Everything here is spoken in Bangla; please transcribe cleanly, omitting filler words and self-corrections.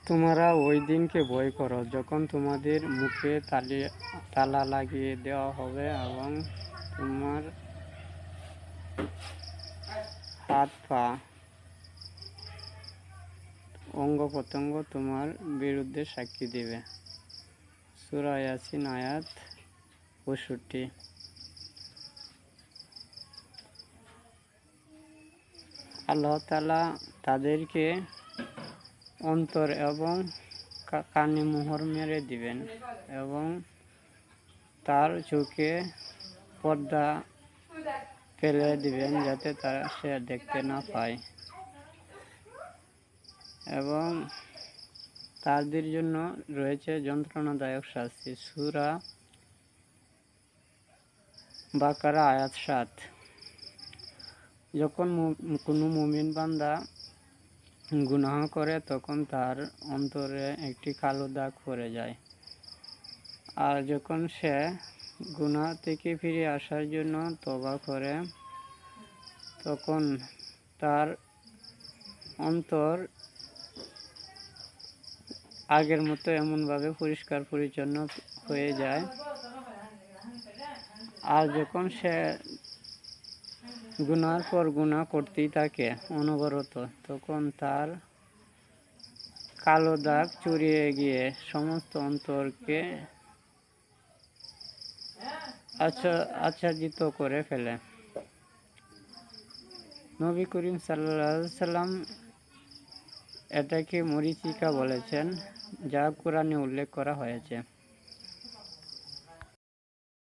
তোমরা ওই দিনকে ভয় করো যখন তোমাদের মুখে তালা লাগিয়ে দেওয়া হবে এবং তোমার হাত পা অঙ্গ প্রত্যঙ্গ তোমার বিরুদ্ধে সাক্ষী দেবে। সূরা ইয়াসিন আয়াত ৬৫। আল্লাহ তাআলা তাদেরকে অন্তর এবং কানে মোহর মেরে দিবেন এবং তার চোখে পর্দা ফেলে দিবেন যাতে সে দেখতে না পায়, এবং তাদের জন্য রয়েছে যন্ত্রণাদায়ক শাস্তি। সূরা বাকারা আয়াত ৭। যখন কোনো মুমিন বান্দা গুনাহ করে তখন তার অন্তরে একটি কালো দাগ পড়ে যায়, আর যখন সে গুনাহ থেকে ফিরে আসার জন্য তওবা করে তখন তার অন্তর আগের মতো এমনভাবে পরিষ্কার পরিচ্ছন্ন হয়ে যায়। আর যখন সে গুনার পর গুনাহ করতেই থাকে অনবরত, তখন তার কালো দাগ ছড়িয়ে গিয়ে সমস্ত অন্তরকে আচ্ছাদিত করে ফেলে। নবী করিম সাল্লাল্লাহু আলাইহি সাল্লাম এটাকে মরীচিকা বলেছেন, যা কোরআনে উল্লেখ করা হয়েছে।